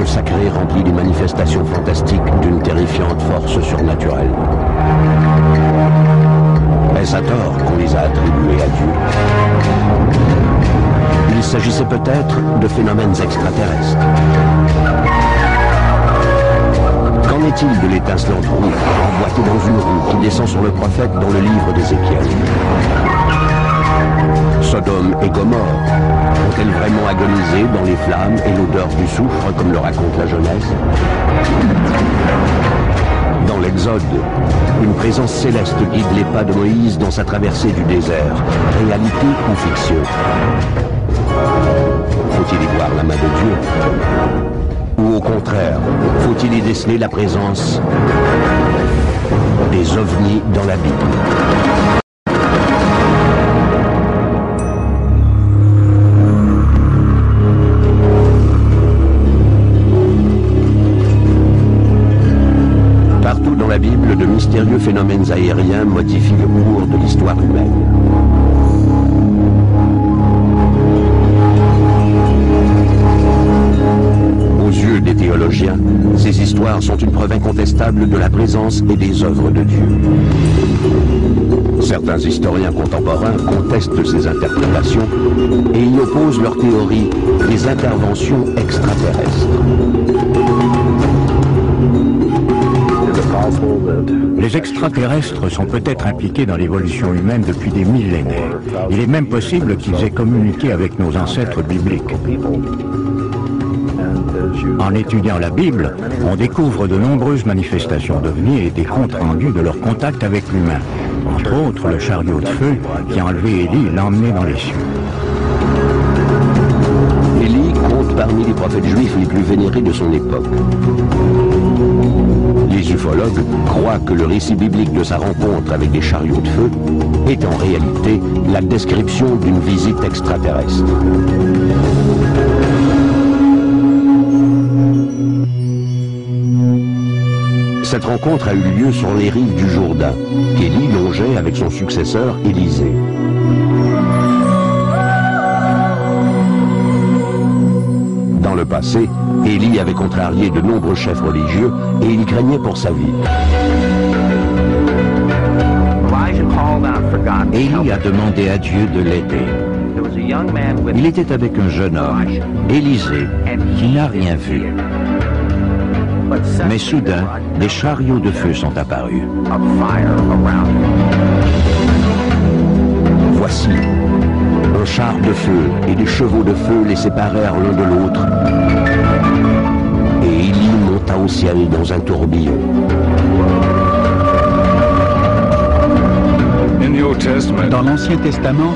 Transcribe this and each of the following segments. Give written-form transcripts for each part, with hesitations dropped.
temple sacré remplit les manifestations fantastiques d'une terrifiante force surnaturelle. Est-ce à tort qu'on les a attribués à Dieu? Il s'agissait peut-être de phénomènes extraterrestres. Qu'en est-il de l'étincelante roue emboîtée dans une roue qui descend sur le prophète dans le livre d'Ézéchiel? Sodome et Gomorrhe ont-elles vraiment agonisé dans les flammes et l'odeur du soufre comme le raconte la Genèse? Dans l'Exode, une présence céleste guide les pas de Moïse dans sa traversée du désert. Réalité ou fiction? Faut-il y voir la main de Dieu? Ou au contraire, faut-il y déceler la présence des ovnis dans la Bible? Partout dans la Bible, de mystérieux phénomènes aériens modifient le cours de l'histoire humaine. Aux yeux des théologiens, ces histoires sont une preuve incontestable de la présence et des œuvres de Dieu. Certains historiens contemporains contestent ces interprétations et y opposent leur théorie des interventions extraterrestres. Les extraterrestres sont peut-être impliqués dans l'évolution humaine depuis des millénaires. Il est même possible qu'ils aient communiqué avec nos ancêtres bibliques. En étudiant la Bible, on découvre de nombreuses manifestations d'ovnis et des comptes rendus de leur contact avec l'humain. Entre autres, le chariot de feu qui a enlevé Élie et l'a emmené dans les cieux. Élie compte parmi les prophètes juifs les plus vénérés de son époque. Les ufologues croient que le récit biblique de sa rencontre avec des chariots de feu est en réalité la description d'une visite extraterrestre. Cette rencontre a eu lieu sur les rives du Jourdain, qu'Élie longeait avec son successeur Élisée. Dans le passé, Élie avait contrarié de nombreux chefs religieux et il craignait pour sa vie. Élie a demandé à Dieu de l'aider. Il était avec un jeune homme, Élisée, qui n'a rien vu. Mais soudain, des chariots de feu sont apparus. Voici, un char de feu et des chevaux de feu les séparèrent l'un de l'autre. Et Élie monta au ciel dans un tourbillon. Dans l'Ancien Testament,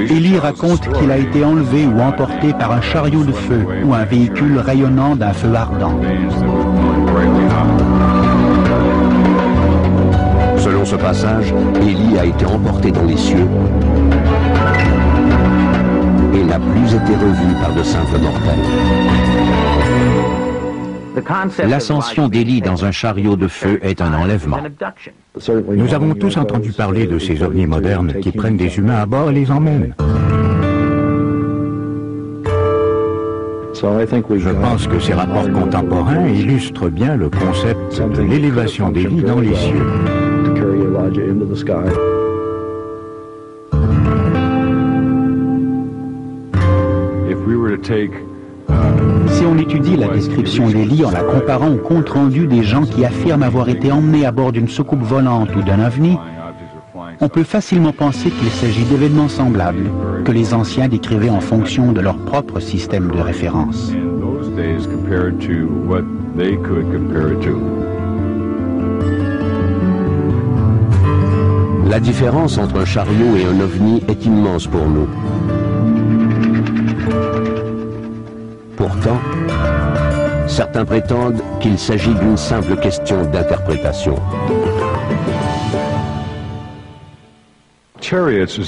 Élie raconte qu'il a été enlevé ou emporté par un chariot de feu ou un véhicule rayonnant d'un feu ardent. Selon ce passage, Élie a été emporté dans les cieux et n'a plus été revu par de simples mortels. L'ascension d'Élie dans un chariot de feu est un enlèvement. Nous avons tous entendu parler de ces ovnis modernes qui prennent des humains à bord et les emmènent. Je pense que ces rapports contemporains illustrent bien le concept de l'élévation d'Élie dans les cieux. Si on étudie la description d'Élie en la comparant au compte-rendu des gens qui affirment avoir été emmenés à bord d'une soucoupe volante ou d'un ovni, on peut facilement penser qu'il s'agit d'événements semblables que les anciens décrivaient en fonction de leur propre système de référence. La différence entre un chariot et un ovni est immense pour nous. Pourtant, certains prétendent qu'il s'agit d'une simple question d'interprétation.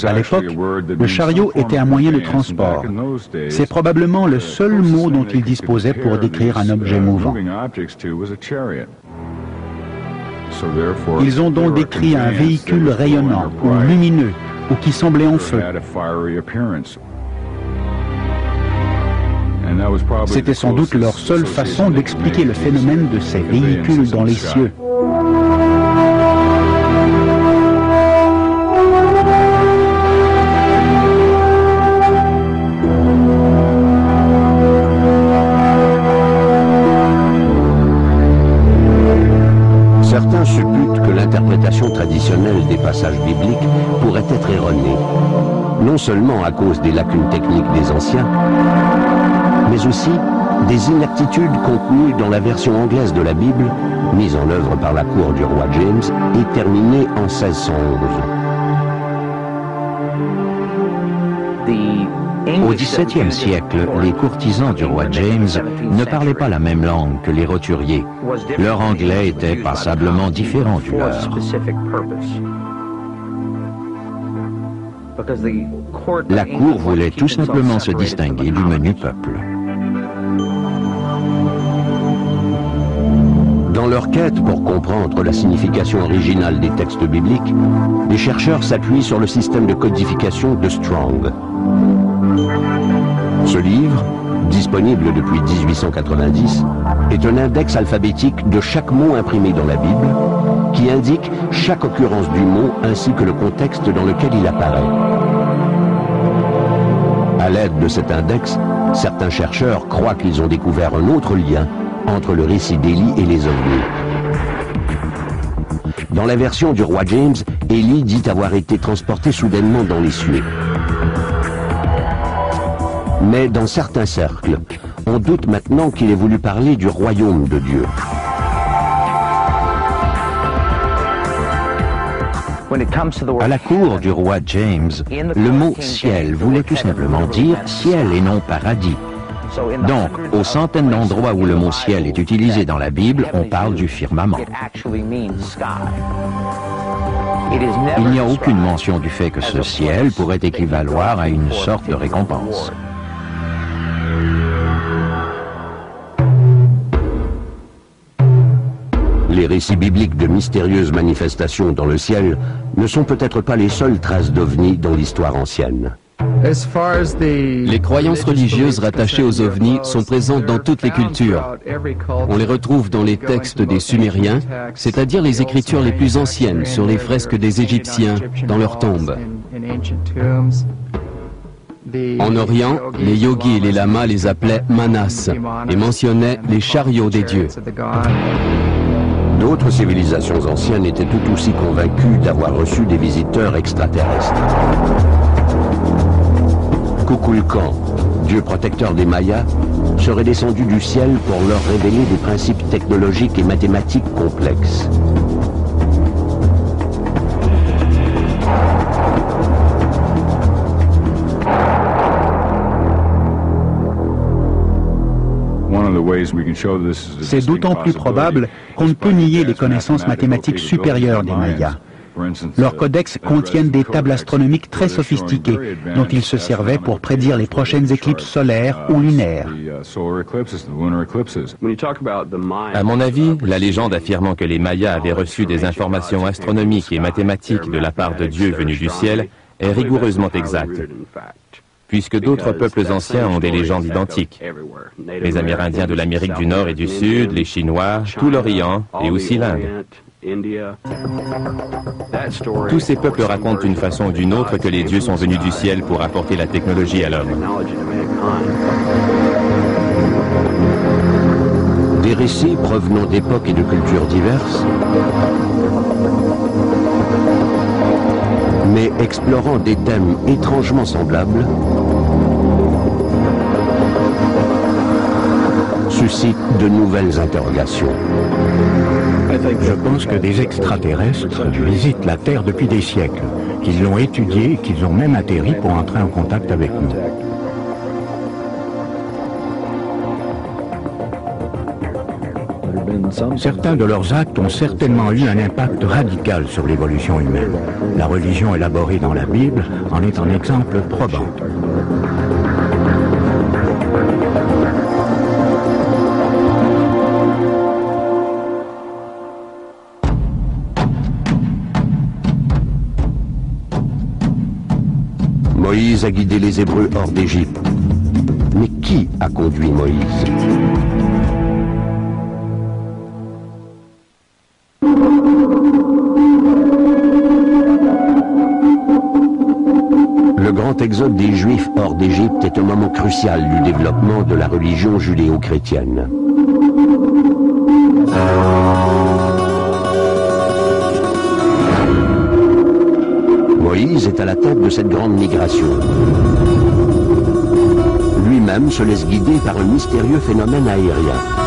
À l'époque, le chariot était un moyen de transport. C'est probablement le seul mot dont il disposait pour décrire un objet mouvant. Ils ont donc décrit un véhicule rayonnant ou lumineux ou qui semblait en feu. C'était sans doute leur seule façon d'expliquer le phénomène de ces véhicules dans les cieux. Certains supputent que l'interprétation traditionnelle des passages bibliques pourrait être erronée, non seulement à cause des lacunes techniques des anciens, mais aussi des inaptitudes contenues dans la version anglaise de la Bible, mise en œuvre par la cour du roi James et terminée en 1611. Au XVIIe siècle, les courtisans du roi James ne parlaient pas la même langue que les roturiers. Leur anglais était passablement différent du leur. La cour voulait tout simplement se distinguer du menu peuple. Dans leur quête pour comprendre la signification originale des textes bibliques, les chercheurs s'appuient sur le système de codification de Strong. Ce livre, disponible depuis 1890, est un index alphabétique de chaque mot imprimé dans la Bible, qui indique chaque occurrence du mot ainsi que le contexte dans lequel il apparaît. À l'aide de cet index, certains chercheurs croient qu'ils ont découvert un autre lien entre le récit d'Élie et les ovnis. Dans la version du roi James, Élie dit avoir été transporté soudainement dans les cieux. Mais dans certains cercles, on doute maintenant qu'il ait voulu parler du royaume de Dieu. À la cour du roi James, le mot « ciel » voulait tout simplement dire « ciel » et non « paradis ». Donc, aux centaines d'endroits où le mot « ciel » est utilisé dans la Bible, on parle du firmament. Il n'y a aucune mention du fait que ce ciel pourrait équivaloir à une sorte de récompense. Les récits bibliques de mystérieuses manifestations dans le ciel ne sont peut-être pas les seules traces d'ovnis dans l'histoire ancienne. Les croyances religieuses rattachées aux ovnis sont présentes dans toutes les cultures. On les retrouve dans les textes des Sumériens, c'est-à-dire les écritures les plus anciennes sur les fresques des Égyptiens dans leurs tombes. En Orient, les yogis et les lamas les appelaient manas et mentionnaient les chariots des dieux. D'autres civilisations anciennes étaient tout aussi convaincues d'avoir reçu des visiteurs extraterrestres. Kukulkan, dieu protecteur des Mayas, serait descendu du ciel pour leur révéler des principes technologiques et mathématiques complexes. C'est d'autant plus probable qu'on ne peut nier les connaissances mathématiques supérieures des Mayas. Leurs codex contiennent des tables astronomiques très sophistiquées dont ils se servaient pour prédire les prochaines éclipses solaires ou lunaires. À mon avis, la légende affirmant que les Mayas avaient reçu des informations astronomiques et mathématiques de la part de Dieu venu du ciel est rigoureusement exacte, puisque d'autres peuples anciens ont des légendes identiques. Les Amérindiens de l'Amérique du Nord et du Sud, les Chinois, tout l'Orient et aussi l'Inde. Tous ces peuples racontent d'une façon ou d'une autre que les dieux sont venus du ciel pour apporter la technologie à l'homme. Des récits provenant d'époques et de cultures diverses, mais explorant des thèmes étrangement semblables, suscitent de nouvelles interrogations. Je pense que des extraterrestres visitent la Terre depuis des siècles, qu'ils l'ont étudiée et qu'ils ont même atterri pour entrer en contact avec nous. Certains de leurs actes ont certainement eu un impact radical sur l'évolution humaine. La religion élaborée dans la Bible en est un exemple probant. Moïse a guidé les Hébreux hors d'Égypte. Mais qui a conduit Moïse? Le grand exode des Juifs hors d'Égypte est un moment crucial du développement de la religion judéo-chrétienne. Moïse est à la tête de cette grande migration. Lui-même se laisse guider par un mystérieux phénomène aérien.